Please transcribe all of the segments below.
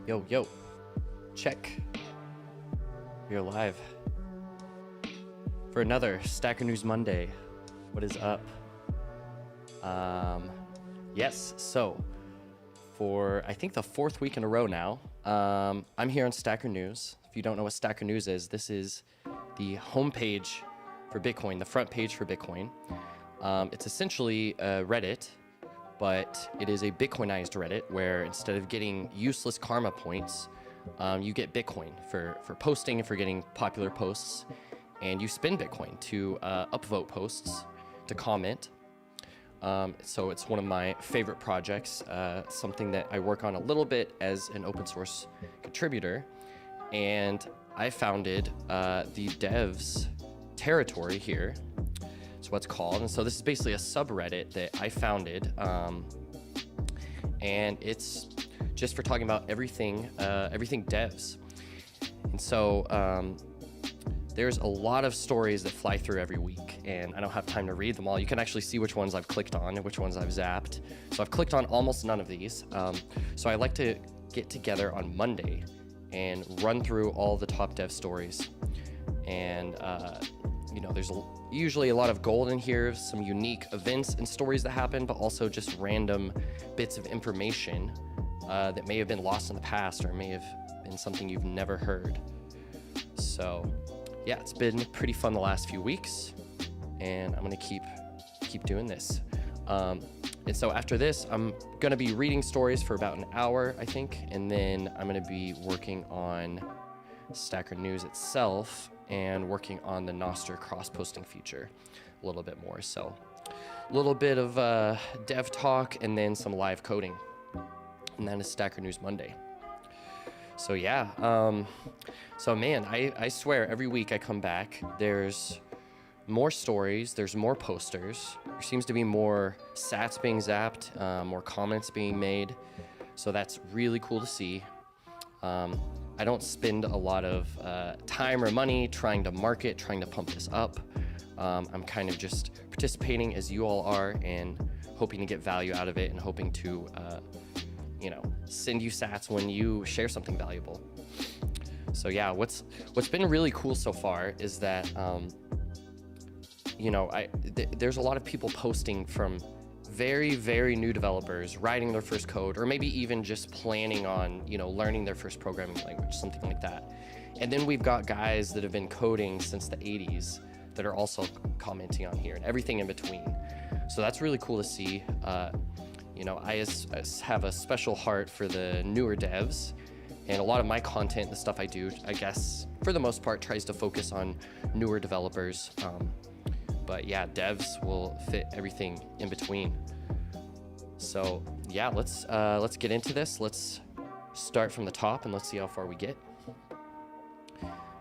Yo, yo, check. We're live for another StackerNews Monday. What is up? Yes, so for I think the fourth week in a row now, I'm here on StackerNews. If you don't know what StackerNews is, this is the homepage for Bitcoin, the front page for Bitcoin. It's essentially Reddit, but it is a Bitcoinized Reddit where instead of getting useless karma points, you get Bitcoin for posting and for getting popular posts, and you spend Bitcoin to upvote posts, to comment. So it's one of my favorite projects, something that I work on a little bit as an open source contributor, and I founded the devs territory here. It's what's called, and so this is basically a subreddit that I founded, and it's just for talking about everything devs. And so there's a lot of stories that fly through every week, and I don't have time to read them all. You can actually see which ones I've clicked on and which ones I've zapped. So I've clicked on almost none of these. So I like to get together on Monday and run through all the top dev stories. And you know, there's usually a lot of gold in here, some unique events and stories that happen, but also just random bits of information that may have been lost in the past or may have been something you've never heard. So yeah, it's been pretty fun the last few weeks, and I'm gonna keep doing this. And so after this, I'm gonna be reading stories for about an hour, I think, and then I'm gonna be working on StackerNews itself and working on the Nostr cross-posting feature a little bit more. So a little bit of dev talk and then some live coding, and that is StackerNews Monday. So yeah, so man, I swear every week I come back, there's more stories, there's more posters, there seems to be more sats being zapped, more comments being made, so that's really cool to see. I don't spend a lot of time or money trying to market, trying to pump this up. I'm kind of just participating as you all are and hoping to get value out of it and hoping to you know, send you sats when you share something valuable. So yeah, what's been really cool so far is that you know, there's a lot of people posting from very new developers writing their first code, or maybe even just planning on, you know, learning their first programming language, something like that. And then we've got guys that have been coding since the 80s that are also commenting on here and everything in between. So that's really cool to see. You know, I have a special heart for the newer devs, and a lot of my content, the stuff I do, I guess, for the most part, tries to focus on newer developers. But yeah, devs will fit everything in between. So yeah, let's get into this. Let's start from the top and let's see how far we get.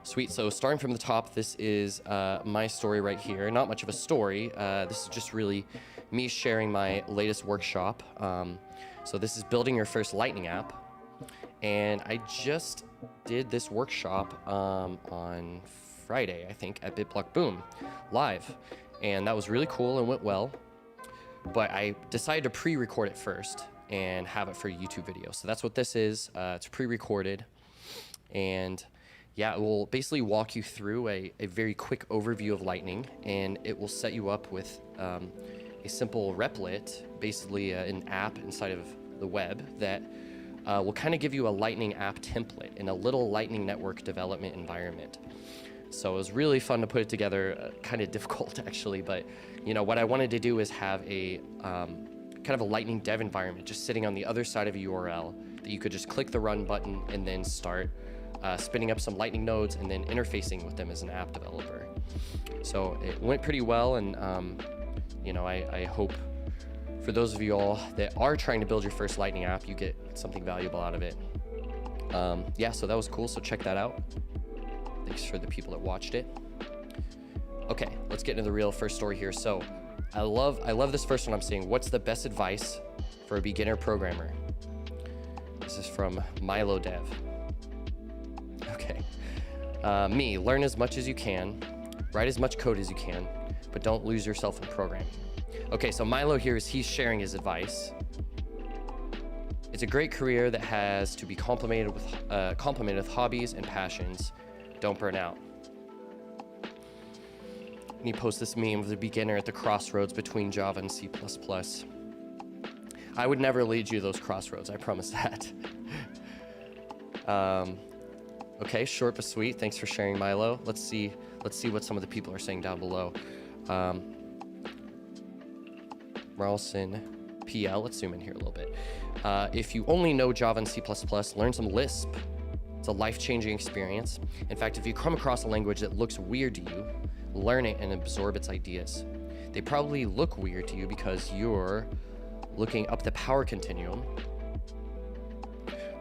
Sweet, so starting from the top, this is my story right here. Not much of a story. This is just really me sharing my latest workshop. So this is building your first Lightning app. And I just did this workshop on Friday, I think, at BitBlock Boom live. And that was really cool and went well. But I decided to pre-record it first and have it for a YouTube video. So that's what this is. It's pre-recorded. And yeah, it will basically walk you through a very quick overview of Lightning, and it will set you up with a simple replit, basically an app inside of the web that will kind of give you a Lightning app template in a little Lightning Network development environment. So it was really fun to put it together, kind of difficult actually, but you know, what I wanted to do is have a kind of a Lightning dev environment just sitting on the other side of a URL that you could just click the run button and then start spinning up some Lightning nodes and then interfacing with them as an app developer. So it went pretty well, and you know, I hope for those of you all that are trying to build your first Lightning app, you get something valuable out of it. Yeah, so that was cool, so check that out. Thanks for the people that watched it. Okay, let's get into the real first story here. So I love this first one I'm seeing. What's the best advice for a beginner programmer? This is from Milo Dev. Okay. Me, learn as much as you can, write as much code as you can, but don't lose yourself in programming. Okay, so Milo here he's sharing his advice. It's a great career that has to be complemented with hobbies and passions. Don't burn out. And he posts this meme of the beginner at the crossroads between Java and C++. I would never lead you to those crossroads, I promise that. Okay, short but sweet. Thanks for sharing, Milo. Let's see what some of the people are saying down below. Marlson PL, let's zoom in here a little bit. If you only know Java and C++, learn some Lisp. It's a life-changing experience. In fact, if you come across a language that looks weird to you, learn it and absorb its ideas. They probably look weird to you because you're looking up the power continuum.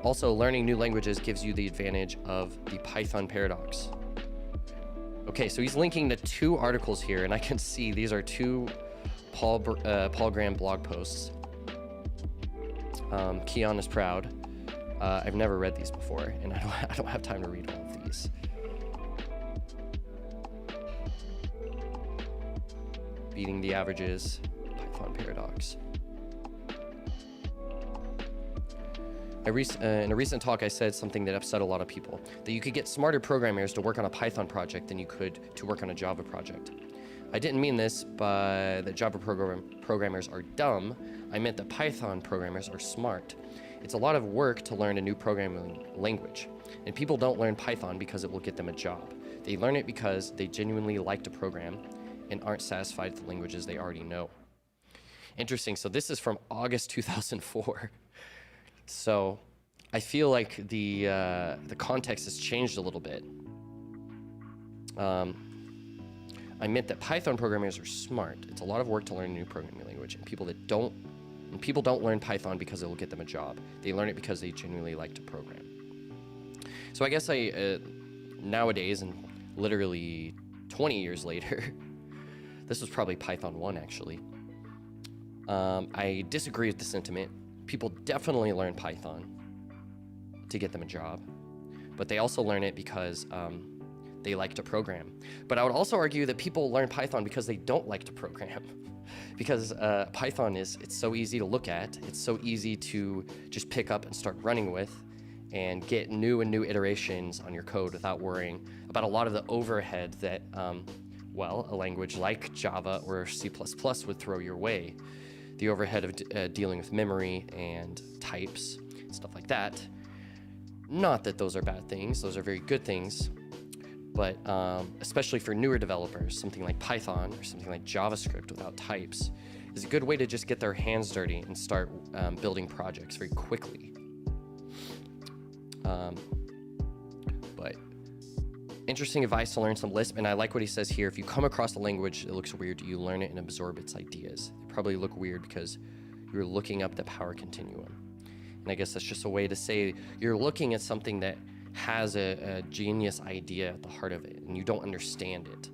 Also, learning new languages gives you the advantage of the Python paradox. Okay, so he's linking to 2 articles here, and I can see these are 2 Paul Graham blog posts. Keon is proud. I've never read these before, and I don't have time to read all of these. Beating the averages, Python paradox. In a recent talk, I said something that upset a lot of people, that you could get smarter programmers to work on a Python project than you could to work on a Java project. I didn't mean this by that Java programmers are dumb. I meant that Python programmers are smart. It's a lot of work to learn a new programming language, and people don't learn Python because it will get them a job. They learn it because they genuinely like to program and aren't satisfied with the languages they already know. Interesting, so this is from August 2004. So I feel like the context has changed a little bit. I meant that Python programmers are smart. It's a lot of work to learn a new programming language, and people don't learn Python because it will get them a job. They learn it because they genuinely like to program. So I guess nowadays, and literally 20 years later, this was probably Python 1 actually. I disagree with the sentiment. People definitely learn Python to get them a job, but they also learn it because they like to program. But I would also argue that people learn Python because they don't like to program. Because Python it's so easy to look at, it's so easy to just pick up and start running with and get new iterations on your code without worrying about a lot of the overhead that, a language like Java or C++ would throw your way. The overhead of dealing with memory and types, stuff like that. Not that those are bad things, those are very good things, but especially for newer developers, something like Python or something like JavaScript without types is a good way to just get their hands dirty and start building projects very quickly. But interesting advice to learn some Lisp, and I like what he says here. If you come across a language that looks weird, you learn it and absorb its ideas. They probably look weird because you're looking up the power continuum. And I guess that's just a way to say you're looking at something that has a genius idea at the heart of it, and you don't understand it.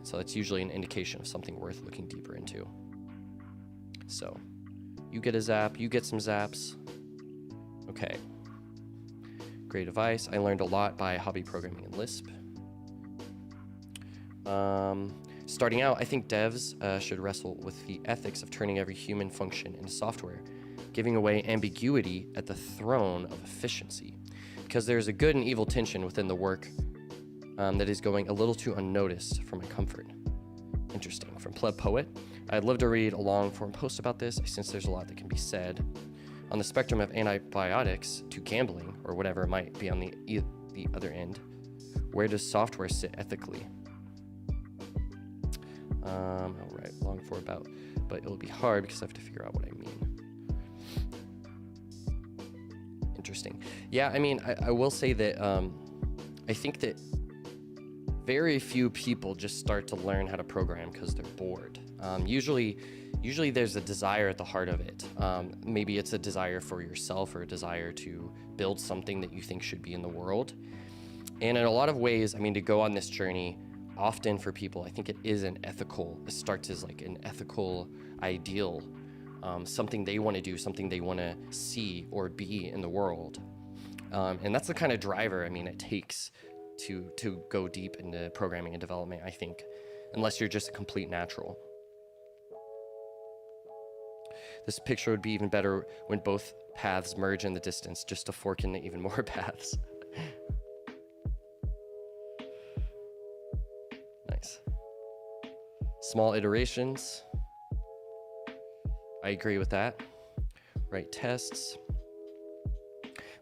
So that's usually an indication of something worth looking deeper into. So you get a zap, you get some zaps. Okay. Great advice. I learned a lot by hobby programming in Lisp. Starting out, I think devs should wrestle with the ethics of turning every human function into software, giving away ambiguity at the throne of efficiency, because there's a good and evil tension within the work that is going a little too unnoticed for my comfort. Interesting. From Pleb Poet. I'd love to read a long-form post about this, since there's a lot that can be said. On the spectrum of antibiotics to gambling, or whatever might be on the other end, where does software sit ethically? I'll write long for about, but it'll be hard because I have to figure out what I mean. Interesting. Yeah, I mean, I will say that I think that very few people just start to learn how to program because they're bored. Usually there's a desire at the heart of it. Maybe it's a desire for yourself or a desire to build something that you think should be in the world. And in a lot of ways, I mean, to go on this journey, often for people, I think it starts as like an ethical ideal, something they want to do, something they want to see or be in the world. And that's the kind of driver, I mean, it takes to go deep into programming and development, I think, unless you're just a complete natural. This picture would be even better when both paths merge in the distance, just to fork in even more paths. Nice. Small iterations. I agree with that. Write tests.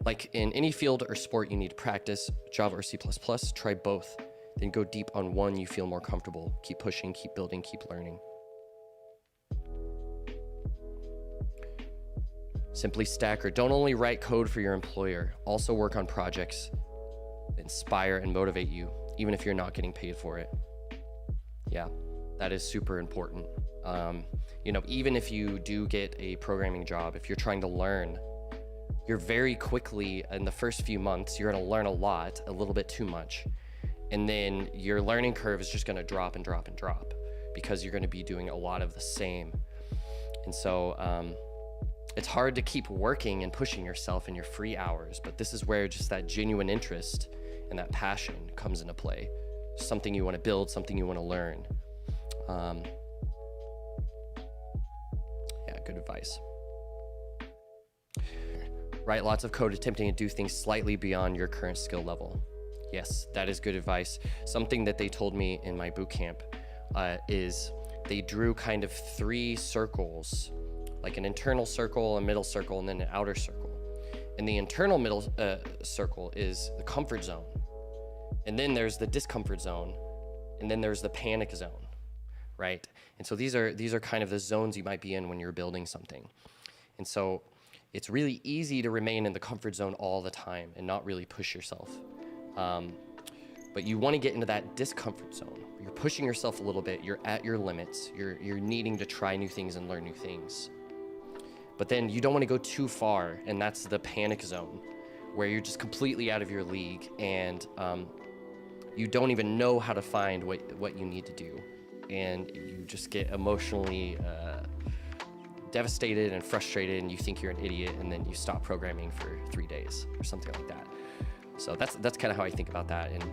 Like in any field or sport, you need to practice Java or C++. Try both. Then go deep on one you feel more comfortable. Keep pushing, keep building, keep learning. Simply Stacker. Don't only write code for your employer. Also work on projects that inspire and motivate you, even if you're not getting paid for it. Yeah, that is super important. You know, even if you do get a programming job, if you're trying to learn, you're very quickly, in the first few months, you're gonna learn a lot, a little bit too much. And then your learning curve is just gonna drop and drop and drop because you're gonna be doing a lot of the same. And so it's hard to keep working and pushing yourself in your free hours, but this is where just that genuine interest and that passion comes into play. Something you wanna build, something you wanna learn. Yeah, good advice. Write lots of code attempting to do things slightly beyond your current skill level. Yes, that is good advice. Something that they told me in my boot camp is they drew kind of 3 circles, like an internal circle, a middle circle, and then an outer circle. And the internal middle circle is the comfort zone. And then there's the discomfort zone. And then there's the panic zone, right? And so these are kind of the zones you might be in when you're building something. And so it's really easy to remain in the comfort zone all the time and not really push yourself. But you want to get into that discomfort zone. You're pushing yourself a little bit. You're at your limits. You're needing to try new things and learn new things. But then you don't want to go too far, and that's the panic zone, where you're just completely out of your league and you don't even know how to find what you need to do. And you just get emotionally devastated and frustrated, and you think you're an idiot, and then you stop programming for 3 days or something like that. So that's kind of how I think about that, and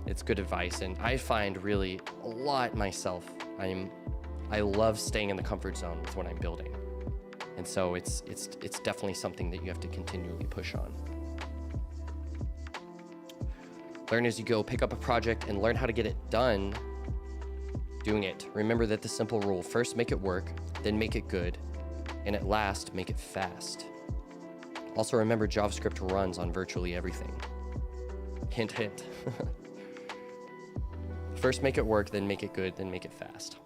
it's good advice. And I find really a lot myself, I love staying in the comfort zone with what I'm building. And so it's definitely something that you have to continually push on. Learn as you go, pick up a project and learn how to get it done doing it. Remember that the simple rule, first make it work, then make it good, and at last make it fast. Also remember JavaScript runs on virtually everything. Hint, hint. First make it work, then make it good, then make it fast.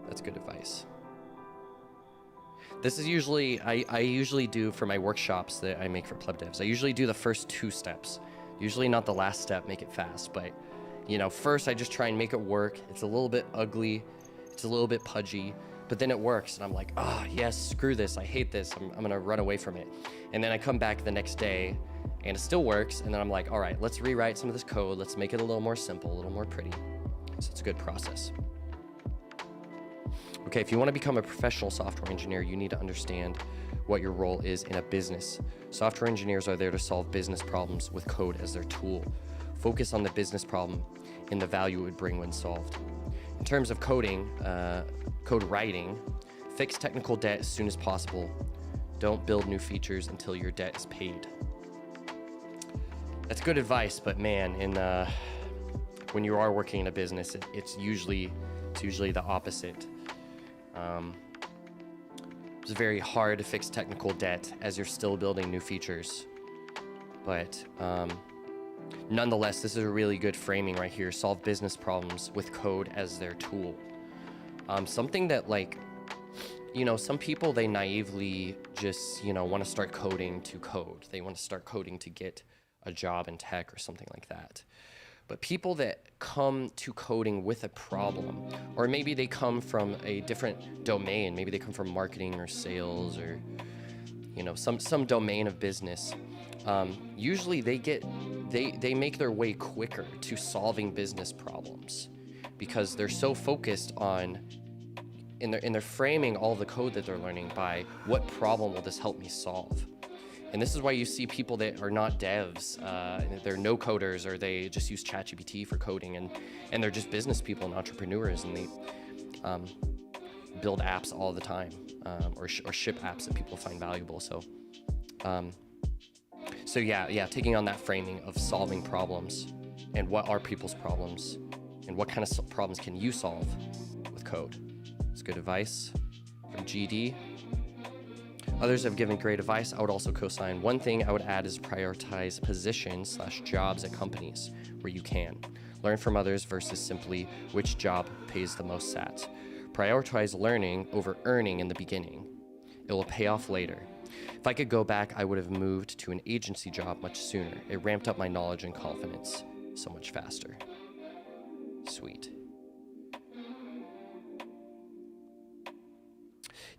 That's good advice. This is usually, I usually do for my workshops that I make for Plebdevs. I usually do the first 2 steps. Usually not the last step, make it fast, but you know, first I just try and make it work. It's a little bit ugly, it's a little bit pudgy, but then it works and I'm like, oh yes, screw this, I hate this, I'm gonna run away from it. And then I come back the next day and it still works, and then I'm like, all right, let's rewrite some of this code, let's make it a little more simple, a little more pretty. So it's a good process. Okay, if you want to become a professional software engineer, you need to understand what your role is in a business. Software engineers are there to solve business problems with code as their tool. Focus on the business problem and the value it would bring when solved. In terms of coding, code writing, fix technical debt as soon as possible. Don't build new features until your debt is paid. That's good advice, but man, when you are working in a business, it's usually the opposite. It's very hard to fix technical debt as you're still building new features. But nonetheless, this is a really good framing right here. Solve business problems with code as their tool. Something that, like, you know, some people, they naively just, you know, want to start coding to code. They want to start coding to get a job in tech or something like that. But people that come to coding with a problem, or maybe they come from a different domain, maybe they come from marketing or sales or, you know, some domain of business, usually they make their way quicker to solving business problems because they're so focused on, and they're framing all the code that they're learning by what problem will this help me solve. And this is why you see people that are not devs, they're no coders, or they just use ChatGPT for coding, and they're just business people and entrepreneurs, and build apps all the time, or ship apps that people find valuable. So yeah, taking on that framing of solving problems and what are people's problems and what kind of problems can you solve with code. It's good advice from GD. Others have given great advice. I would also co-sign. One thing I would add is prioritize positions/jobs at companies where you can. Learn from others versus simply which job pays the most sats. Prioritize learning over earning in the beginning. It will pay off later. If I could go back, I would have moved to an agency job much sooner. It ramped up my knowledge and confidence so much faster. Sweet.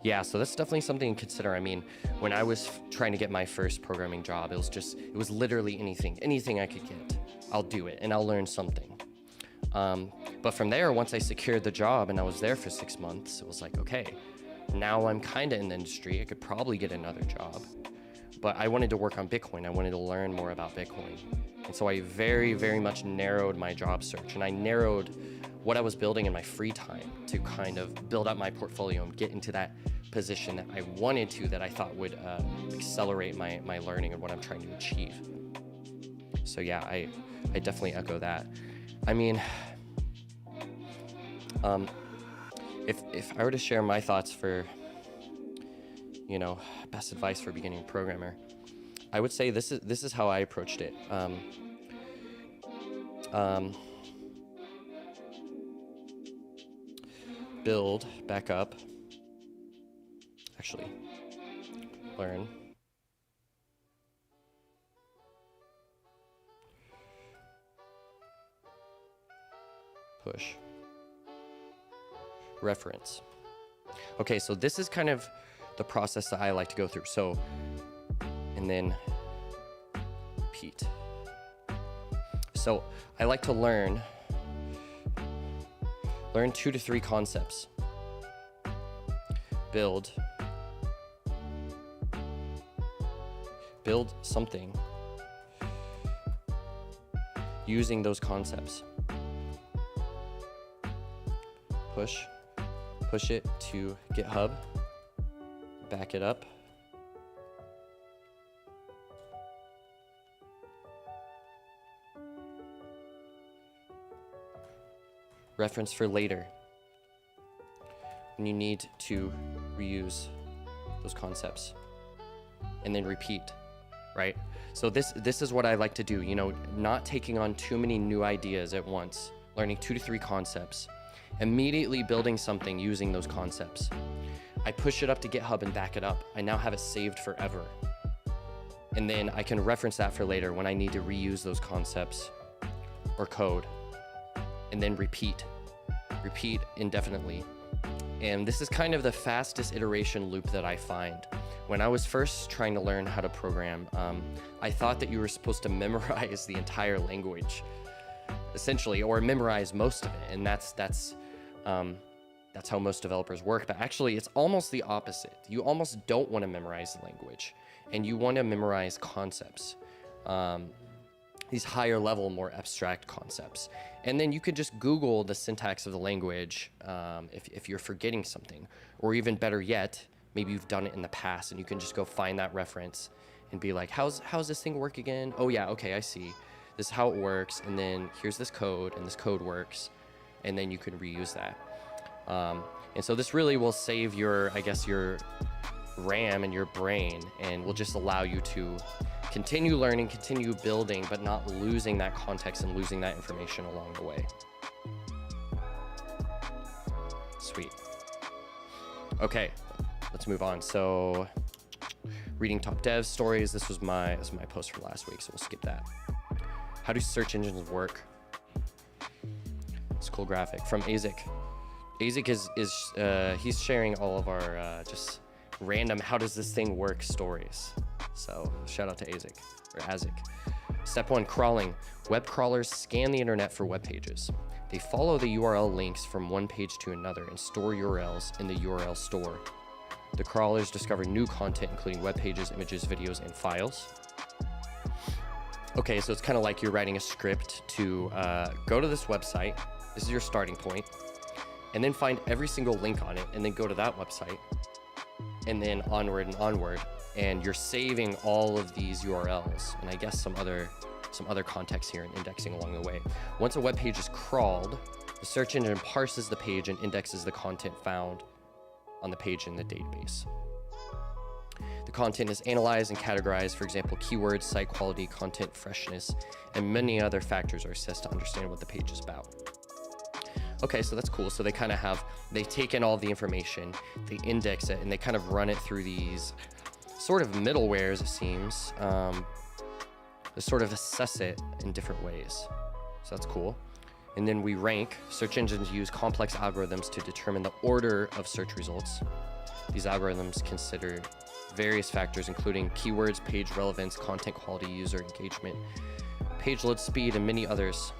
Yeah, so that's definitely something to consider. I mean, when I was trying to get my first programming job, it was literally anything I could get. I'll do it and I'll learn something. But from there, once I secured the job and I was there for 6 months, it was like, okay, now I'm kind of in the industry. I could probably get another job, but I wanted to work on Bitcoin. I wanted to learn more about Bitcoin. And so I very, very much narrowed my job search, and I narrowed what I was building in my free time to kind of build up my portfolio and get into that position that I wanted to, that I thought would accelerate my learning and what I'm trying to achieve. So yeah, I definitely echo that. I mean, if I were to share my thoughts for, best advice for a beginning programmer, I would say this is how I approached it. Build, back up, actually, learn, push, reference. Okay, so this is kind of the process that I like to go through. So, and then repeat. So I like to learn 2 to 3 concepts. Build something using those concepts. Push it to GitHub, back it up. Reference for later, when you need to reuse those concepts, and then repeat, right? So this is what I like to do, not taking on too many new ideas at once, learning 2 to 3 concepts, immediately building something using those concepts. I push it up to GitHub and back it up. I now have it saved forever. And then I can reference that for later when I need to reuse those concepts or code. And then repeat indefinitely. And this is kind of the fastest iteration loop that I find. When I was first trying to learn how to program, I thought that you were supposed to memorize the entire language, essentially, or memorize most of it. And that's how most developers work. But actually, it's almost the opposite. You almost don't want to memorize the language, and you want to memorize concepts. These higher level, more abstract concepts. And then you could just Google the syntax of the language if you're forgetting something. Or even better yet, maybe you've done it in the past and you can just go find that reference and be like, how's this thing work again? Oh yeah, okay, I see. This is how it works, and then here's this code, and this code works, and then you can reuse that. And so this really will save your RAM and your brain, and will just allow you to continue learning, continue building, but not losing that context and losing that information along the way. Sweet. Okay, let's move on. So, reading top dev stories. This was my post for last week, so we'll skip that. How do search engines work? It's a cool graphic from Azik. Azik is he's sharing all of our just random how does this thing work stories. So shout out to Azik. Step 1, crawling. Web crawlers scan the internet for web pages. They follow the URL links from one page to another and store URLs in the URL store. The crawlers discover new content, including web pages, images, videos, and files. Okay, so it's kind of like you're writing a script to go to this website. This is your starting point. and then find every single link on it, and then go to that website, and then onward and onward. And you're saving all of these URLs, and I guess some other context here and indexing along the way. Once a web page is crawled, the search engine parses the page and indexes the content found on the page in the database. The content is analyzed and categorized. For example, keywords, site quality, content freshness, and many other factors are assessed to understand what the page is about. Okay, so that's cool. So they kind of they take in all the information, they index it, and they kind of run it through these sort of middlewares, it seems, to sort of assess it in different ways. So that's cool. And then we rank. Search engines use complex algorithms to determine the order of search results. These algorithms consider various factors, including keywords, page relevance, content quality, user engagement, page load speed, and many others.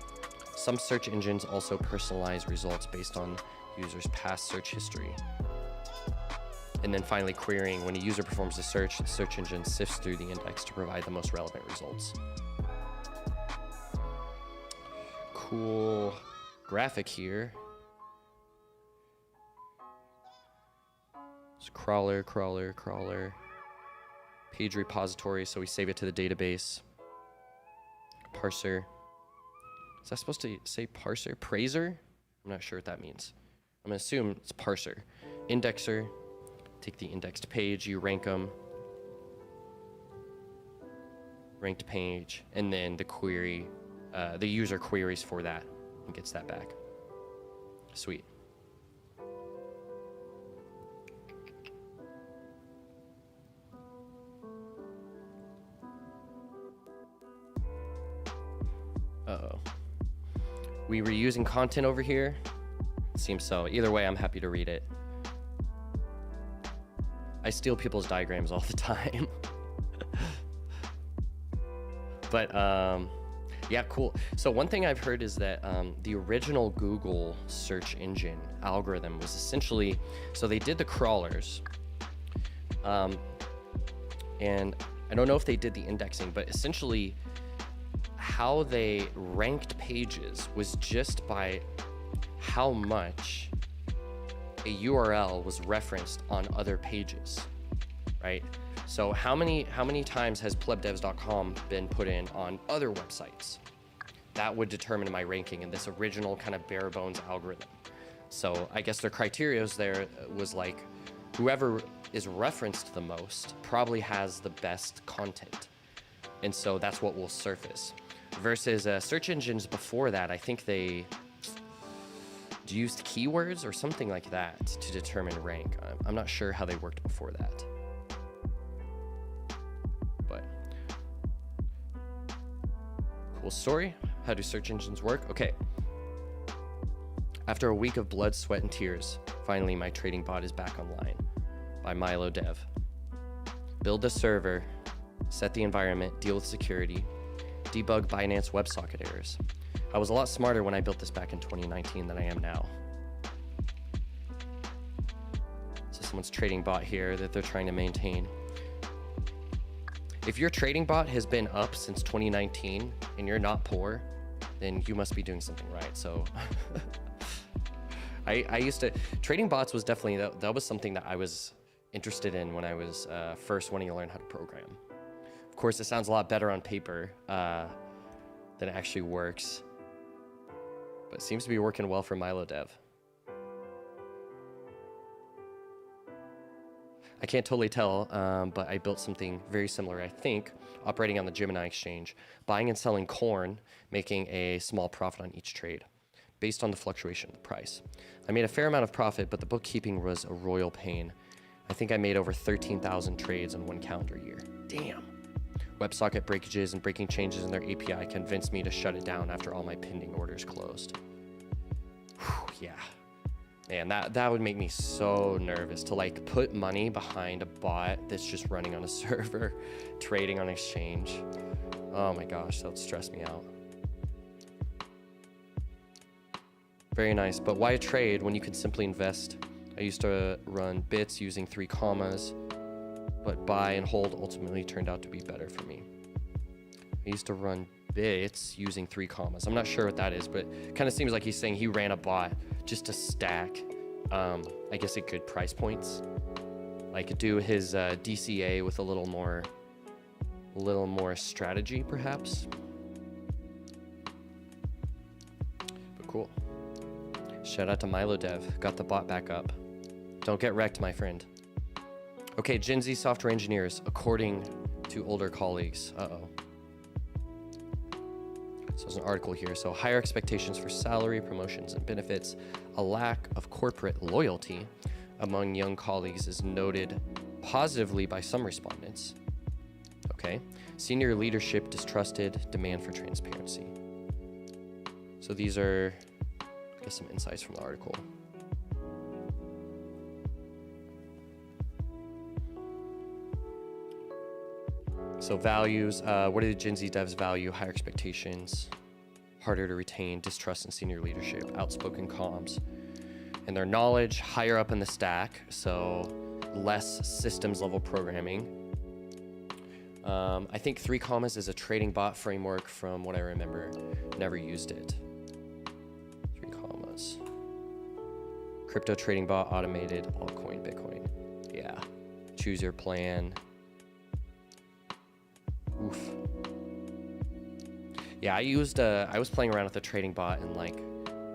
Some search engines also personalize results based on users' past search history. And then finally, querying. When a user performs a search, the search engine sifts through the index to provide the most relevant results. Cool graphic here. It's crawler, page repository, so we save it to the database. Parser. Is that supposed to say parser? Praiser? I'm not sure what that means. I'm gonna assume it's parser. Indexer. Take the indexed page, you rank them. Ranked page, and then the query, the user queries for that and gets that back. Sweet. Uh-oh. We reusing content over here? Seems so. Either way, I'm happy to read it. I steal people's diagrams all the time. But yeah, cool. So one thing I've heard is that the original Google search engine algorithm was essentially, so they did the crawlers, and I don't know if they did the indexing, but essentially how they ranked pages was just by how much a URL was referenced on other pages, right? So how many times has plebdevs.com been put in on other websites? That would determine my ranking in this original kind of bare bones algorithm. So I guess their criteria there was like, whoever is referenced the most probably has the best content. And so that's what will surface. Versus search engines before that, I think they used keywords or something like that to determine rank. I'm not sure how they worked before that. But cool story. How do search engines work? Okay. After a week of blood, sweat, and tears, finally my trading bot is back online by Plebdev. Build the server, set the environment, deal with security, debug Binance WebSocket errors. I was a lot smarter when I built this back in 2019 than I am now. So someone's trading bot here that they're trying to maintain. If your trading bot has been up since 2019 and you're not poor, then you must be doing something right. So I used to, trading bots was definitely, that was something that I was interested in when I was first wanting to learn how to program. Of course, it sounds a lot better on paper than it actually works. But it seems to be working well for Plebdev. I can't totally tell, but I built something very similar, I think, operating on the Gemini exchange, buying and selling corn, making a small profit on each trade, based on the fluctuation of the price. I made a fair amount of profit, but the bookkeeping was a royal pain. I think I made over 13,000 trades in one calendar year. Damn. WebSocket breakages and breaking changes in their API convinced me to shut it down after all my pending orders closed. Whew, yeah. Man, that would make me so nervous to like put money behind a bot that's just running on a server, trading on exchange. Oh my gosh, that would stress me out. Very nice, but why trade when you can simply invest? I used to run bits using 3 commas, but buy and hold ultimately turned out to be better for me. I used to run bits using 3 commas. I'm not sure what that is, but it kind of seems like he's saying he ran a bot just to stack, I guess at good price points. Like do his DCA with a little more strategy, perhaps. But cool. Shout out to MiloDev. Got the bot back up. Don't get wrecked, my friend. Okay, Gen Z software engineers, according to older colleagues. Uh-oh. So there's an article here. So higher expectations for salary, promotions, and benefits. A lack of corporate loyalty among young colleagues is noted positively by some respondents. Okay. Senior leadership distrusted, demand for transparency. So these are, I guess, some insights from the article. So values, what do the Gen Z devs value? Higher expectations, harder to retain, distrust in senior leadership, outspoken comms, and their knowledge higher up in the stack, so less systems level programming. I think 3 commas is a trading bot framework from what I remember. Never used it. 3 commas. Crypto trading bot, automated, altcoin, Bitcoin. Yeah. Choose your plan. Oof. Yeah, I was playing around with a trading bot in like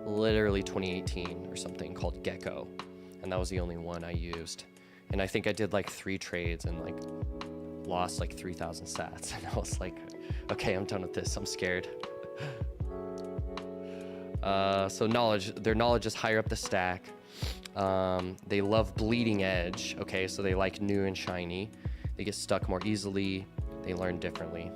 literally 2018 or something called Gecko. And that was the only one I used. And I think I did like 3 trades and like lost like 3,000 sats. And I was like, okay, I'm done with this. I'm scared. So their knowledge is higher up the stack. They love bleeding edge. Okay, so they like new and shiny. They get stuck more easily. They learn differently.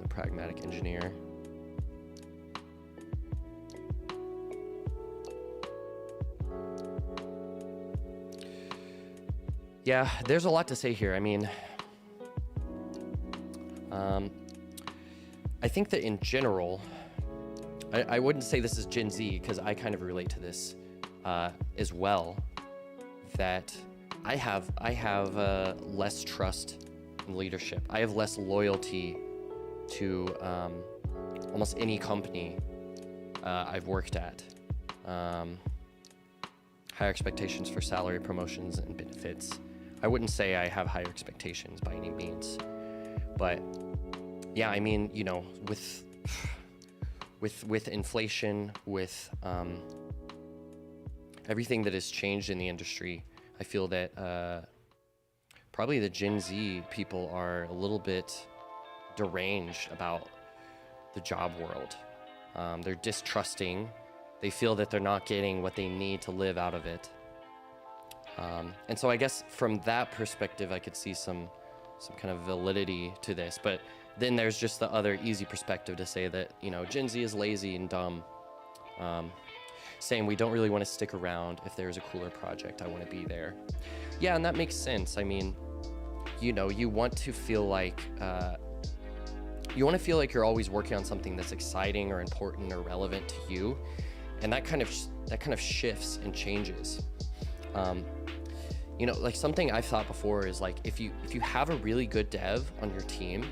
The pragmatic engineer. Yeah, there's a lot to say here. I mean, I think that in general, I wouldn't say this is Gen Z because I kind of relate to this as well. That I have less trust in leadership. I have less loyalty to almost any company I've worked at. Higher expectations for salary, promotions, and benefits. I wouldn't say I have higher expectations by any means, but yeah, I mean, you know, with inflation, with everything that has changed in the industry, I feel that probably the Gen Z people are a little bit deranged about the job world. They're distrusting. They feel that they're not getting what they need to live out of it. And so I guess from that perspective, I could see some kind of validity to this. But then there's just the other easy perspective to say that, you know, Gen Z is lazy and dumb. Saying we don't really want to stick around. If there's a cooler project, I want to be there. Yeah, and that makes sense. I mean, you know, you want to feel like you're always working on something that's exciting or important or relevant to you, and that kind of shifts and changes. You know, like something I've thought before is like if you have a really good dev on your team,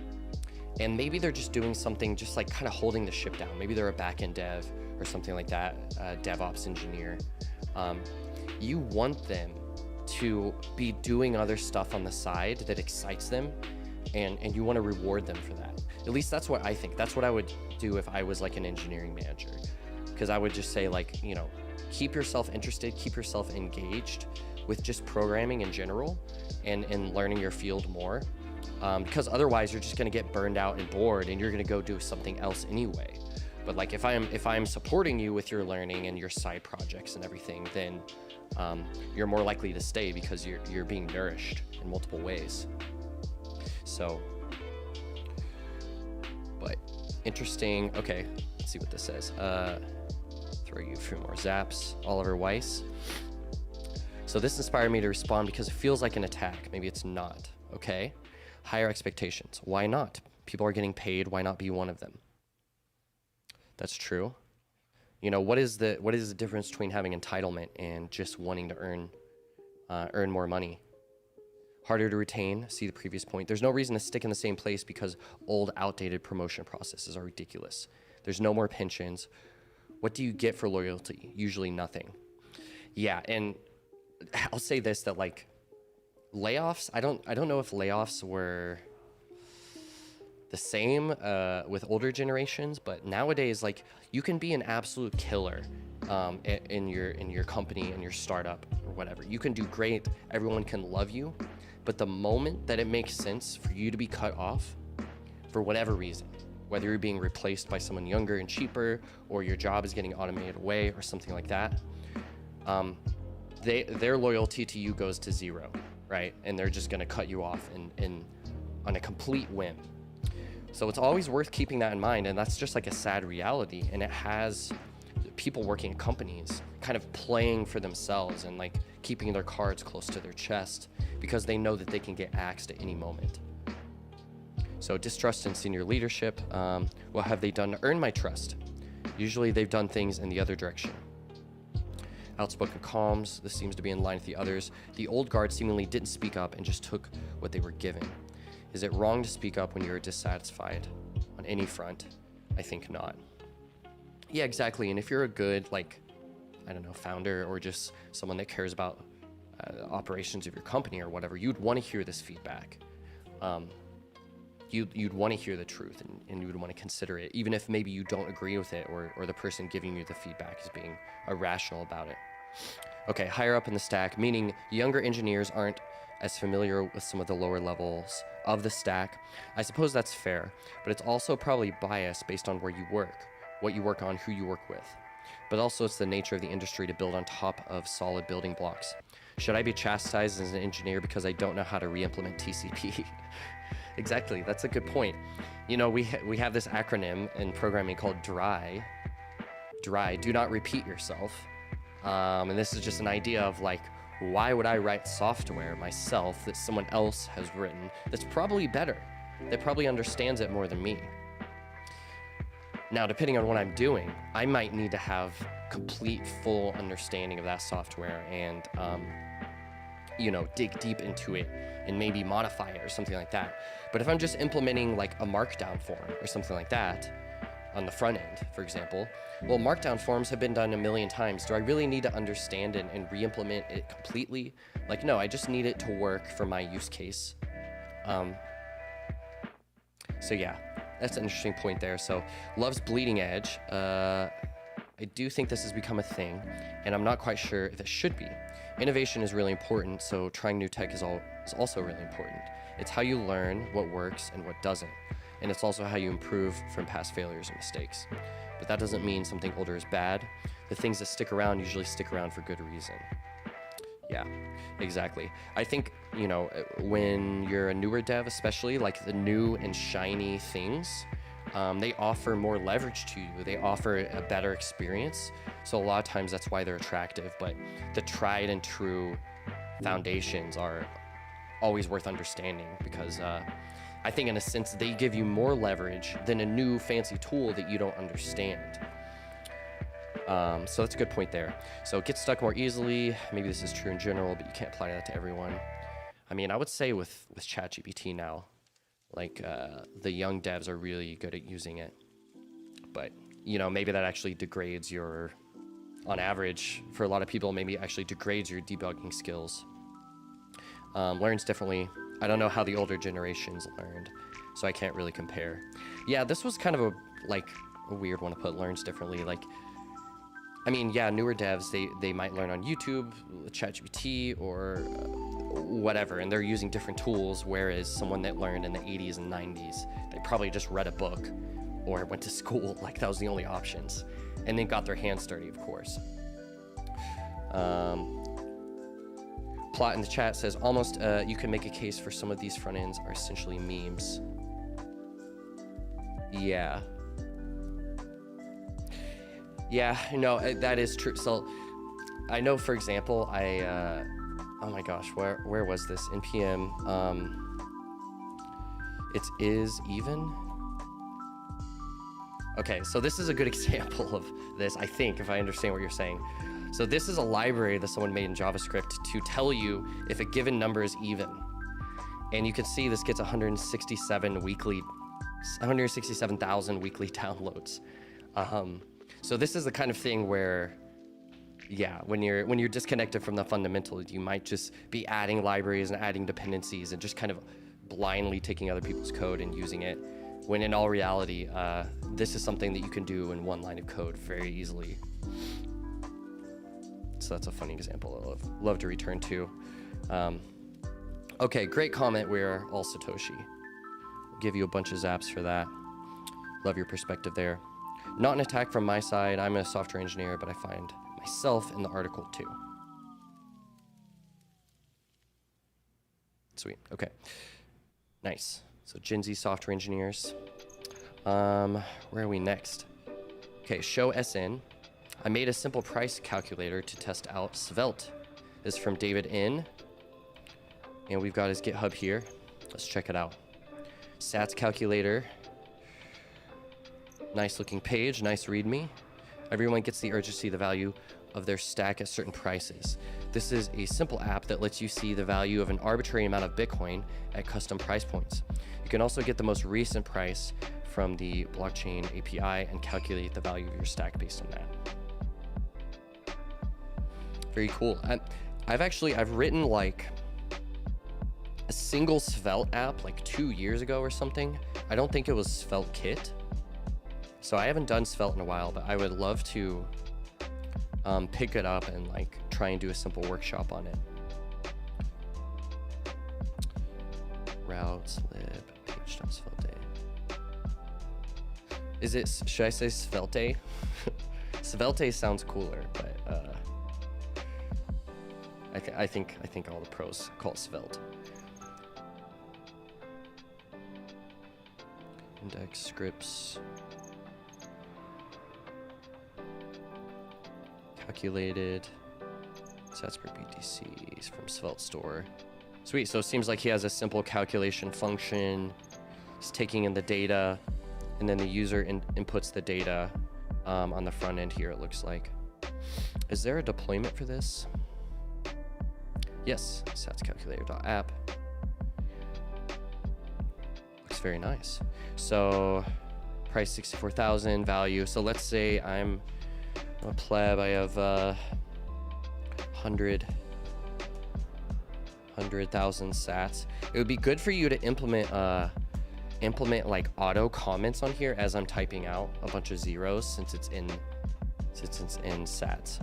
and maybe they're just doing something just like kind of holding the ship down. Maybe they're a backend dev or something like that, DevOps engineer. You want them to be doing other stuff on the side that excites them, and you want to reward them for that. At least that's what I think. That's what I would do if I was like an engineering manager. Because I would just say like, you know, keep yourself interested, keep yourself engaged with just programming in general and learning your field more. Because otherwise you're just gonna get burned out and bored and you're gonna go do something else anyway. But like if I'm supporting you with your learning and your side projects and everything, then you're more likely to stay because you're being nourished in multiple ways. So, but interesting. Okay, let's see what this says. Throw you a few more zaps. Oliver Weiss. So this inspired me to respond because it feels like an attack. Maybe it's not. Okay. Higher expectations. Why not? People are getting paid. Why not be one of them? That's true. You know, what is the difference between having entitlement and just wanting to earn more money? Harder to retain, see the previous point. There's no reason to stick in the same place because old, outdated promotion processes are ridiculous. There's no more pensions. What do you get for loyalty? Usually nothing. Yeah, and I'll say this, that like layoffs, I don't know if layoffs were the same with older generations, but nowadays, like, you can be an absolute killer in your company, in your startup or whatever. You can do great, everyone can love you, but the moment that it makes sense for you to be cut off for whatever reason, whether you're being replaced by someone younger and cheaper, or your job is getting automated away or something like that, their loyalty to you goes to zero, right? And they're just gonna cut you off on a complete whim. So it's always worth keeping that in mind, and that's just like a sad reality. And it has people working at companies kind of playing for themselves and like keeping their cards close to their chest because they know that they can get axed at any moment. So distrust in senior leadership. What have they done to earn my trust? Usually they've done things in the other direction. Outspoken comms, this seems to be in line with the others. The old guard seemingly didn't speak up and just took what they were given. Is it wrong to speak up when you're dissatisfied on any front? I think not. Yeah, exactly. And if you're a good, like, I don't know, founder or just someone that cares about operations of your company or whatever, you'd want to hear this feedback. You'd want to hear the truth, and you would want to consider it, even if maybe you don't agree with it, or the person giving you the feedback is being irrational about it. Okay, higher up in the stack, meaning younger engineers aren't as familiar with some of the lower levels of the stack. I suppose that's fair, but it's also probably biased based on where you work, what you work on, who you work with. But also it's the nature of the industry to build on top of solid building blocks. Should I be chastised as an engineer because I don't know how to re-implement TCP? Exactly, that's a good point. You know, we have this acronym in programming called DRY. DRY, do not repeat yourself. And this is just an idea of like, why would I write software myself that someone else has written that's probably better, that probably understands it more than me? Now, depending on what I'm doing, I might need to have complete, full understanding of that software and, you know, dig deep into it and maybe modify it or something like that. But if I'm just implementing like a markdown form or something like that on the front end, for example, well, markdown forms have been done a million times. Do I really need to understand and re-implement it completely? Like, no, I just need it to work for my use case. So yeah, that's an interesting point there. So loves bleeding edge. I do think this has become a thing, and I'm not quite sure if it should be. Innovation is really important, so trying new tech is also really important. It's how you learn what works and what doesn't, and it's also how you improve from past failures and mistakes. But that doesn't mean something older is bad. The things that stick around usually stick around for good reason. Yeah, exactly. I think, you know, when you're a newer dev, especially like the new and shiny things, they offer more leverage to you. They offer a better experience. So a lot of times that's why they're attractive, but the tried and true foundations are always worth understanding because I think in a sense they give you more leverage than a new fancy tool that you don't understand. So that's a good point there. So get stuck more easily. Maybe this is true in general, but you can't apply that to everyone. I mean, I would say with ChatGPT now, like the young devs are really good at using it. But, you know, maybe that actually degrades your, on average, for a lot of people, maybe it actually degrades your debugging skills. Learns differently. I don't know how the older generations learned, so I can't really compare. Yeah, this was kind of a weird one to put, learns differently. Like, I mean, yeah, newer devs, they might learn on YouTube, ChatGPT, or whatever, and they're using different tools, whereas someone that learned in the 80s and 90s, they probably just read a book or went to school, like that was the only options, and then got their hands dirty, of course. Plot in the chat says, almost you can make a case for some of these front ends are essentially memes. Yeah. Yeah, no, that is true. So I know, for example, oh my gosh, where was this? NPM, it is even. Okay, so this is a good example of this, I think, if I understand what you're saying. So this is a library that someone made in JavaScript to tell you if a given number is even. And you can see this gets 167,000 weekly downloads. So this is the kind of thing where, yeah, when you're disconnected from the fundamentals, you might just be adding libraries and adding dependencies and just kind of blindly taking other people's code and using it, when in all reality, this is something that you can do in one line of code very easily. So that's a funny example I love to return to. Okay, great comment. We're all Satoshi. I'll give you a bunch of zaps for that. Love your perspective there. Not an attack from my side. I'm a software engineer, but I find myself in the article too. Sweet. Okay. Nice. So Gen Z software engineers. Where are we next? Okay, show SN. I made a simple price calculator to test out Svelte. This is from David N. And we've got his GitHub here. Let's check it out. Sats calculator. Nice looking page, nice readme. Everyone gets the urge to see the value of their stack at certain prices. This is a simple app that lets you see the value of an arbitrary amount of Bitcoin at custom price points. You can also get the most recent price from the blockchain API and calculate the value of your stack based on that. Very cool. I've written like a single Svelte app like 2 years ago or something. I don't think it was Svelte Kit. So I haven't done Svelte in a while, but I would love to pick it up and like try and do a simple workshop on it. Routes lib page.svelte. Is it, should I say Svelte? Svelte sounds cooler, but I think all the pros call it Svelte. Index scripts. Calculated. Sats per BTCs from Svelte store. Sweet, so it seems like he has a simple calculation function. He's taking in the data, and then the user inputs the data on the front end here, it looks like. Is there a deployment for this? Yes, satscalculator.app. Looks very nice. So price 64,000, value. So let's say I'm a pleb, I have 100,000 sats. It would be good for you to implement like auto comments on here as I'm typing out a bunch of zeros since it's in sats.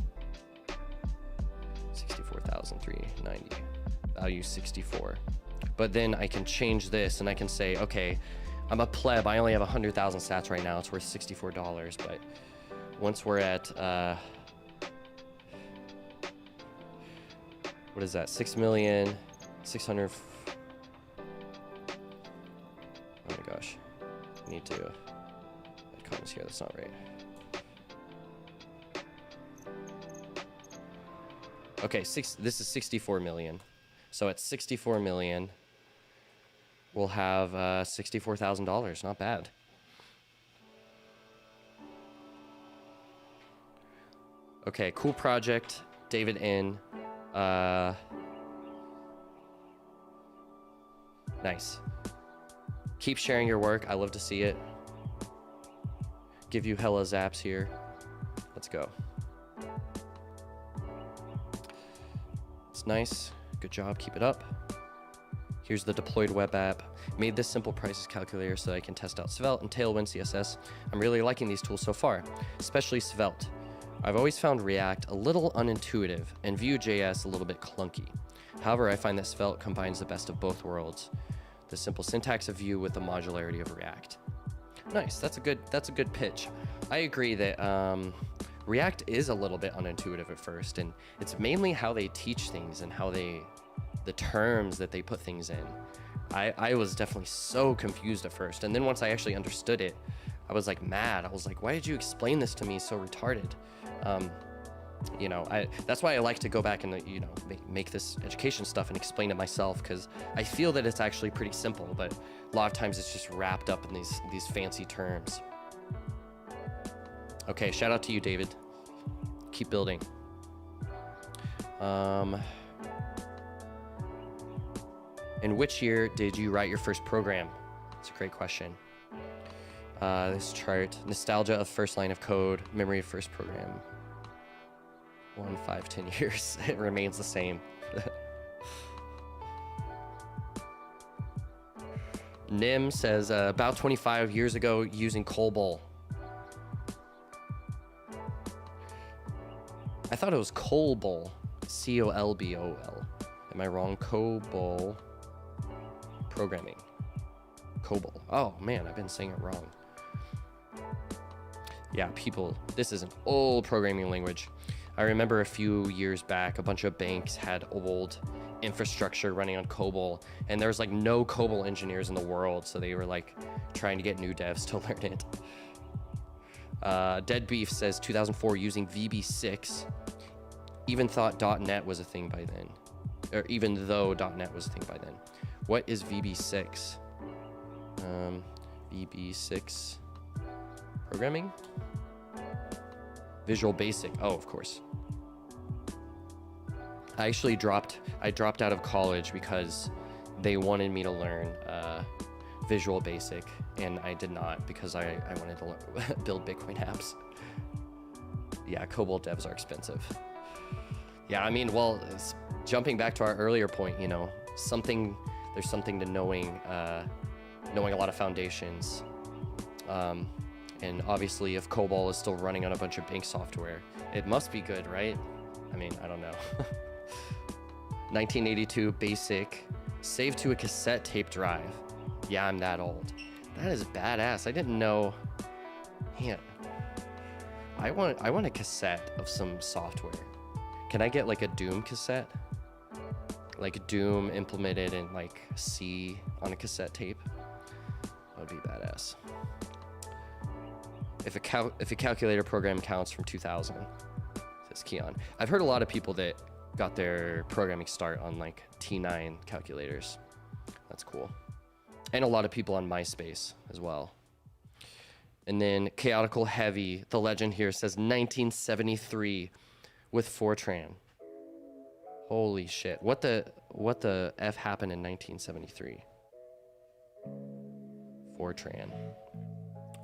64,390, value 64. But then I can change this and I can say, okay, I'm a pleb, I only have 100,000 sats right now, it's worth $64, but once we're at what is that, 6,600,000. Oh my gosh, I need to add comments here, that's not right. Okay, this is 64 million. So at 64 million, we'll have $64,000, not bad. Okay, cool project, David N. Nice. Keep sharing your work, I love to see it. Give you hella zaps here. Let's go. It's nice, good job, keep it up. Here's the deployed web app. Made this simple prices calculator so that I can test out Svelte and Tailwind CSS. I'm really liking these tools so far, especially Svelte. I've always found React a little unintuitive and Vue.js a little bit clunky. However, I find that Svelte combines the best of both worlds. The simple syntax of Vue with the modularity of React. Nice, that's a good pitch. I agree that React is a little bit unintuitive at first, and it's mainly how they teach things and how the terms that they put things in. I was definitely so confused at first, and then once I actually understood it, I was like mad. I was like, why did you explain this to me so retarded? You know, that's why I like to go back and, you know, make this education stuff and explain it myself, because I feel that it's actually pretty simple, but a lot of times it's just wrapped up in these fancy terms. Okay, shout out to you, David. Keep building. In which year did you write your first program? That's a great question. This chart, nostalgia of first line of code, memory of first program. 1, 5, 10 years. It remains the same. Nim says about 25 years ago using COBOL. I thought it was COBOL. COLBOL. Am I wrong? COBOL programming. COBOL. Oh man, I've been saying it wrong. Yeah, people, this is an old programming language. I remember a few years back, a bunch of banks had old infrastructure running on COBOL, and there was like no COBOL engineers in the world, so they were like trying to get new devs to learn it. Dead Beef says 2004 using VB6. Even thought .NET was a thing by then, or even though .NET was a thing by then. What is VB6? VB6 programming? Visual Basic. Oh, of course. I actually dropped out of college because they wanted me to learn Visual Basic, and I did not because I wanted to build Bitcoin apps. Yeah, COBOL devs are expensive. Yeah, I mean, well, jumping back to our earlier point, you know, there's something to knowing a lot of foundations. And obviously, if COBOL is still running on a bunch of bank software, it must be good, right? I mean, I don't know. 1982 basic, saved to a cassette tape drive. Yeah, I'm that old. That is badass. I didn't know. Man, I want a cassette of some software. Can I get like a Doom cassette? Like Doom implemented in like C on a cassette tape? That would be badass. If a calculator program counts from 2000, says Keon. I've heard a lot of people that got their programming start on like T9 calculators. That's cool. And a lot of people on MySpace as well. And then Chaotical Heavy, the legend here says 1973 with Fortran. Holy shit. What the F happened in 1973? Fortran.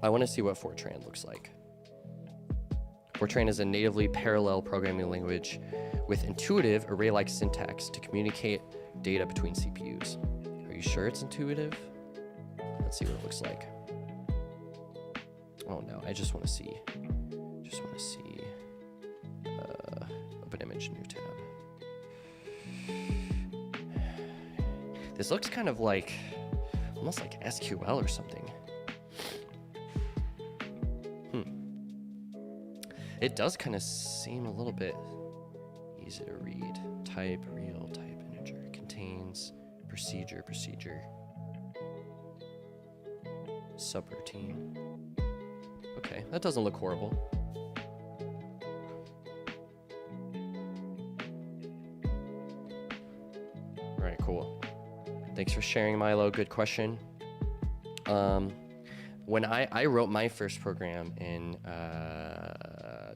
I want to see what Fortran looks like. Fortran is a natively parallel programming language with intuitive array-like syntax to communicate data between CPUs. Are you sure it's intuitive? Let's see what it looks like. Oh no, I just want to see. Open image, new tab. This looks kind of like, almost like SQL or something. It does kind of seem a little bit easy to read. Type, real, type, integer, contains, procedure, subroutine. Okay, that doesn't look horrible. All right, cool. Thanks for sharing, Milo. Good question. When I wrote my first program in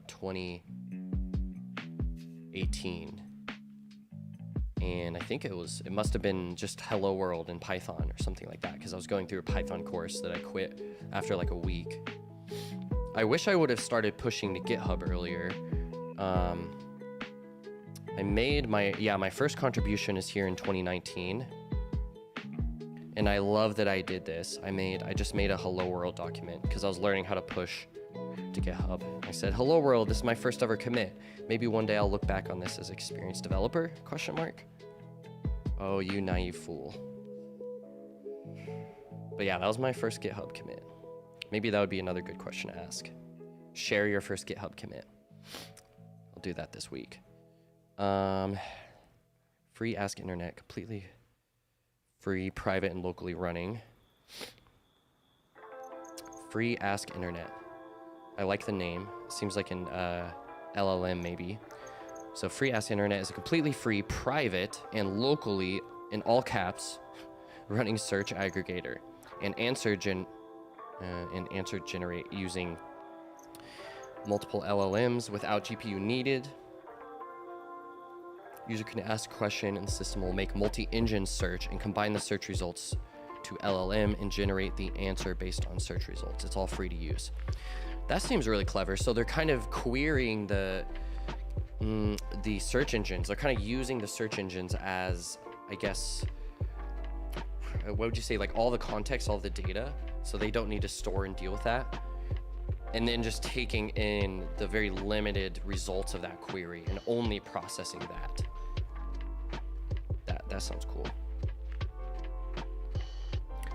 2018, and I think it must have been just Hello World in Python or something like that, because I was going through a Python course that I quit after like a week. I wish I would have started pushing to GitHub earlier. I made my first contribution is here in 2019. And I love that I did this. I just made a Hello World document because I was learning how to push to GitHub. I said, "Hello World, this is my first ever commit. Maybe one day I'll look back on this as experienced developer?" ? Oh, you naive fool. But yeah, that was my first GitHub commit. Maybe that would be another good question to ask. Share your first GitHub commit. I'll do that this week. Free Ask Internet, completely free, private, and locally running. Free Ask Internet. I like the name. Seems like an LLM maybe. So Free Ask Internet is a completely free, private, and locally, in all caps, running search aggregator and answer generate using multiple LLMs without GPU needed. User can ask a question and the system will make multi-engine search and combine the search results to LLM and generate the answer based on search results. It's all free to use. That seems really clever. So they're kind of querying the search engines. They're kind of using the search engines as, I guess, what would you say, like all the context, all the data, so they don't need to store and deal with that. And then just taking in the very limited results of that query and only processing that. That sounds cool.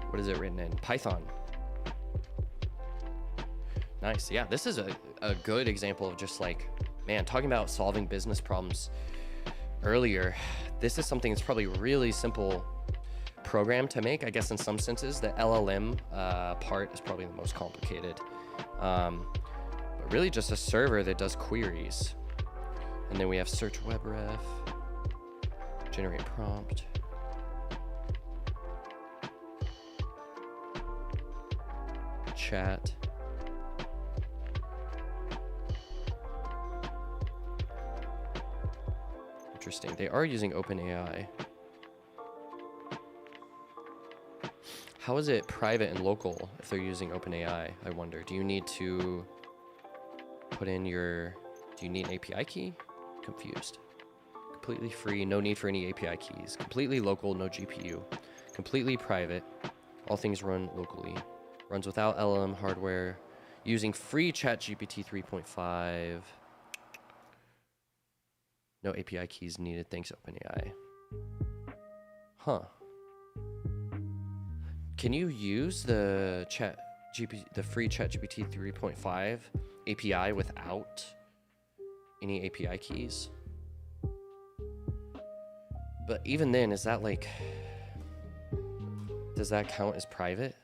What is it written in? Python. Nice. Yeah, this is a good example of just like, man, talking about solving business problems earlier. This is something that's probably really simple program to make. I guess in some senses, the LLM part is probably the most complicated. But really just a server that does queries. And then we have search webref, generate prompt. Chat. Interesting. They are using OpenAI. How is it private and local if they're using OpenAI? I wonder. Do you need to put in your... Do you need an API key? Confused. Completely free, no need for any API keys. Completely local, no GPU. Completely private. All things run locally. Runs without LLM hardware. Using free ChatGPT 3.5. No API keys needed. Thanks, OpenAI. Huh. Can you use the free ChatGPT 3.5 API without any API keys? But even then, is that like, does that count as private?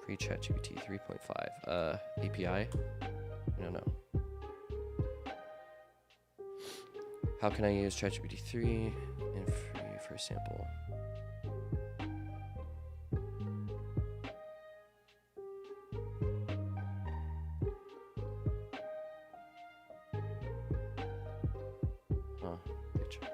Free ChatGPT 3.5 API? I don't know. How can I use ChatGPT 3 and free for a sample? Picture.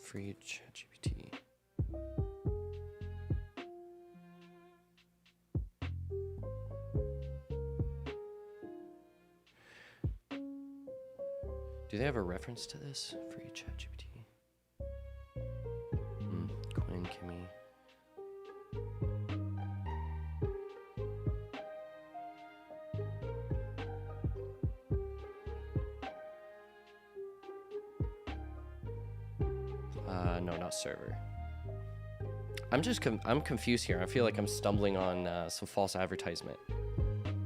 Free ChatGPT. Do they have a reference to this? Free ChatGPT. Quinn, Kimmy. No, not server. I'm confused here. I feel like I'm stumbling on some false advertisement.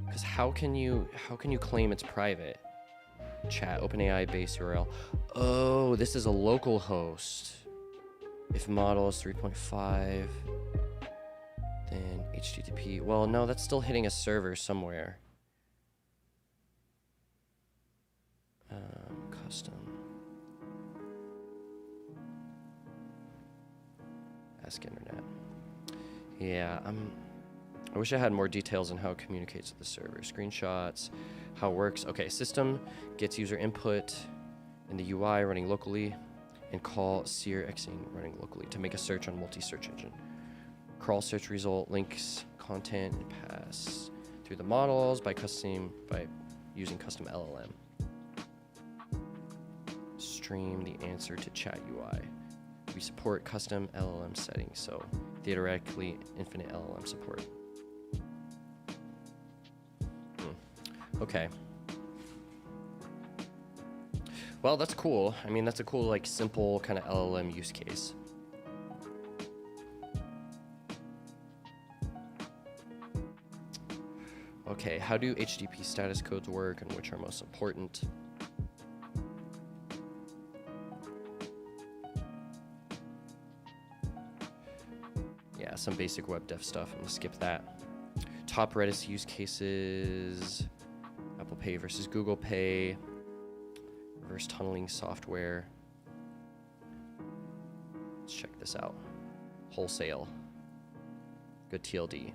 Because how can you claim it's private? Chat, OpenAI base URL. Oh, this is a local host. If model is 3.5, then HTTP. Well, no, that's still hitting a server somewhere. Custom. Ask Internet. Yeah, I wish I had more details on how it communicates with the server. Screenshots, how it works. Okay, system gets user input in the UI running locally, and call seerxing running locally to make a search on multi-search engine. Crawl search result, links, content, and pass through the models by using custom LLM. Stream the answer to chat UI. We support custom LLM settings, so theoretically infinite LLM support. Okay. Well, that's cool. I mean, that's a cool, like, simple kind of LLM use case. Okay, how do HTTP status codes work and which are most important? Yeah, some basic web dev stuff. I'm gonna skip that. Top Redis use cases. Apple Pay versus Google Pay. Reverse tunneling software. Let's check this out. Wholesale. Good TLD.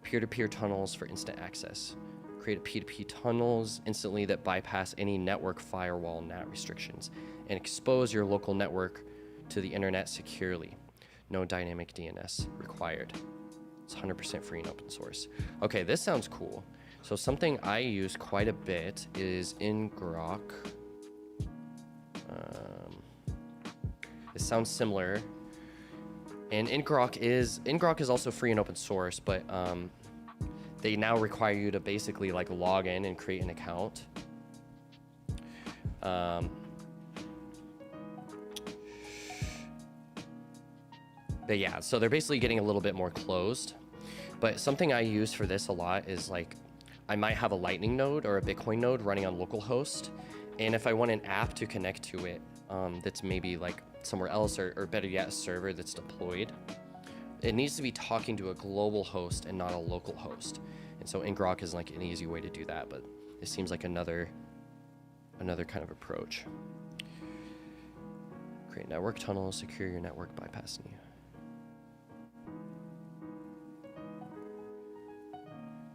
Peer-to-peer tunnels for instant access. Create a P2P tunnels instantly that bypass any network firewall NAT restrictions and expose your local network to the internet securely. No dynamic DNS required. It's 100% free and open source. Okay, this sounds cool. So something I use quite a bit is in Grok. It sounds similar. And in Grok is also free and open source, but they now require you to basically like log in and create an account. But yeah, so they're basically getting a little bit more closed. But something I use for this a lot is like, I might have a Lightning node or a Bitcoin node running on localhost. And if I want an app to connect to it, that's maybe like somewhere else, or better yet, a server that's deployed, it needs to be talking to a global host and not a local host. And so Ngrok is like an easy way to do that, but it seems like another kind of approach. Create network tunnels, secure your network bypassing you.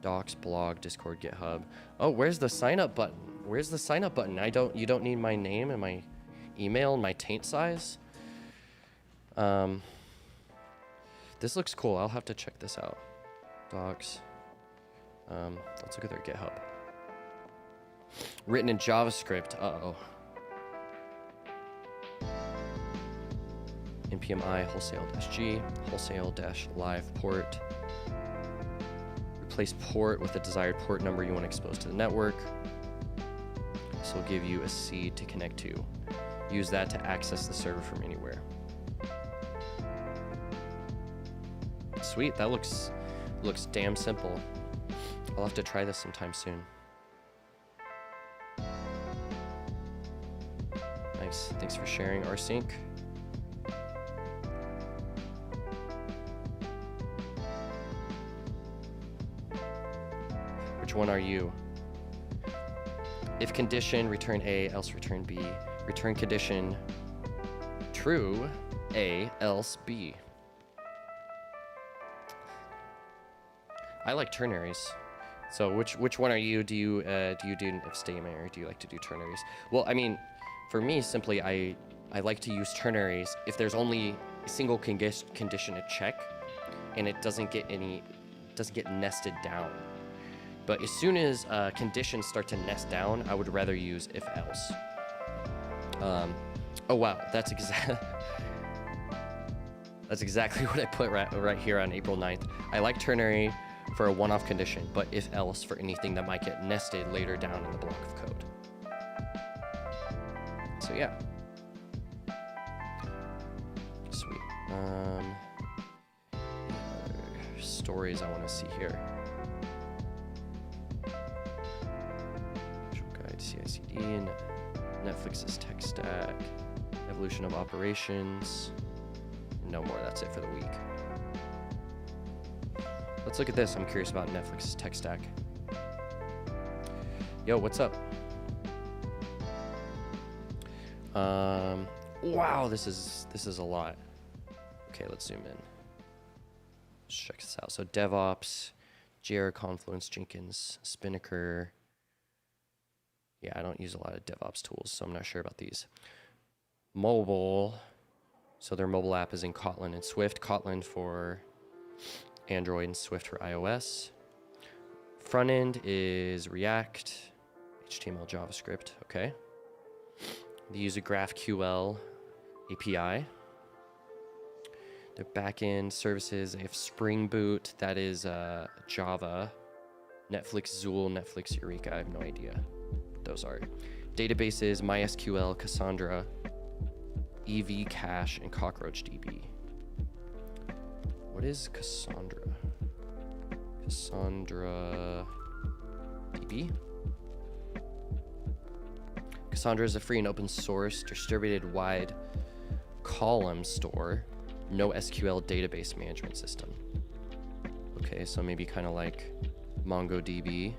Docs, blog, Discord, GitHub. Oh, where's the sign up button? Where's the sign up button? You don't need my name and my email and my taint size. This looks cool. I'll have to check this out. Docs. Let's look at their GitHub. Written in JavaScript. Uh-oh. npmi wholesale-g wholesale-live port. Replace port with the desired port number you want to expose to the network. This will give you a seed to connect to. Use that to access the server from anywhere. Sweet, that looks damn simple. I'll have to try this sometime soon. Nice, thanks for sharing, rsync. Which one are you? If condition, return A, else return B. Return condition, true, A, else B. I like ternaries. So which one are you? Do you do if statement, or do you like to do ternaries? Well, I mean, for me, simply I like to use ternaries if there's only a single condition to check, and it doesn't get nested down. But as soon as conditions start to nest down, I would rather use if else. Oh wow, that's exactly what I put right here on April 9th. I like ternary for a one-off condition, but if else for anything that might get nested later down in the block of code. So yeah. Sweet. Stories I want to see here. Guide CI/CD, Netflix's tech stack, evolution of operations. No more, that's it for the week. Let's look at this. I'm curious about Netflix's tech stack. Yo, what's up? Wow, this is a lot. Okay, let's zoom in. Let's check this out. So DevOps, Jira, Confluence, Jenkins, Spinnaker. Yeah, I don't use a lot of DevOps tools, so I'm not sure about these. Mobile. So their mobile app is in Kotlin and Swift. Kotlin for Android and Swift for iOS. Front end is React, HTML, JavaScript. Okay. They use a GraphQL API. Their backend services, they have Spring Boot, that is Java, Netflix Zool, Netflix Eureka, I have no idea what those are. Databases, MySQL, Cassandra, EV Cache, and CockroachDB. What is Cassandra? Cassandra DB? Cassandra is a free and open source distributed wide column store, no SQL database management system. Okay, so maybe kind of like MongoDB.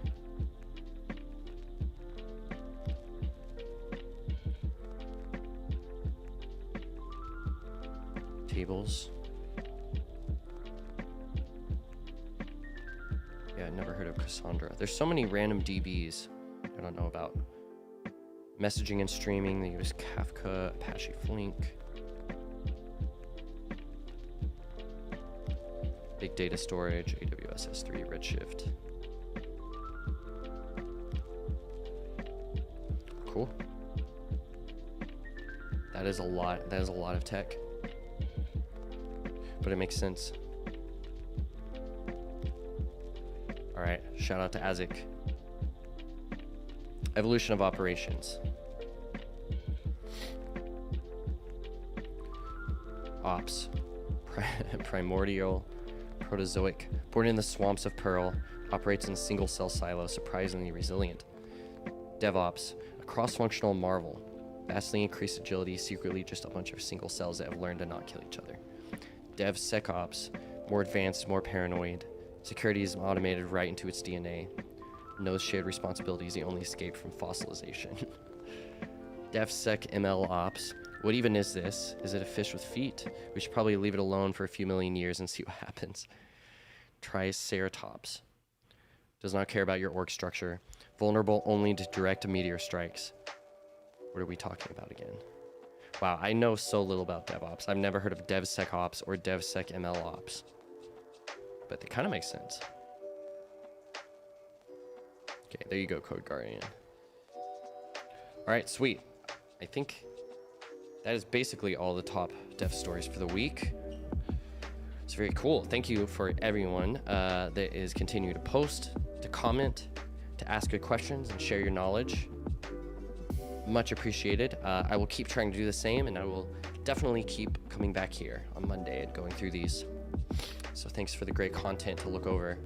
tables. Yeah, never heard of Cassandra. There's so many random DBs I don't know about. Messaging and streaming, they use Kafka, Apache Flink. Big data storage, AWS S3, Redshift. Cool. That is a lot of tech. But it makes sense. All right, shout out to Azik. Evolution of operations. Ops. Primordial, protozoic. Born in the swamps of Pearl, operates in a single cell silo, surprisingly resilient. DevOps, a cross-functional marvel. Vastly increased agility, secretly just a bunch of single cells that have learned to not kill each other. DevSecOps, more advanced, more paranoid. Security is automated right into its DNA. Knows shared responsibilities, the only escape from fossilization. DevSecMLOps, what even is this? Is it a fish with feet? We should probably leave it alone for a few million years and see what happens. Triceratops, does not care about your org structure. Vulnerable only to direct meteor strikes. What are we talking about again? Wow, I know so little about DevOps. I've never heard of DevSecOps or DevSecMLOps. But they kind of make sense. Okay, there you go, Code Guardian. All right, sweet. I think that is basically all the top dev stories for the week. It's very cool. Thank you for everyone that is continuing to post, to comment, to ask good questions and share your knowledge. Much appreciated. I will keep trying to do the same, and I will definitely keep coming back here on Monday and going through these. So thanks for the great content to look over.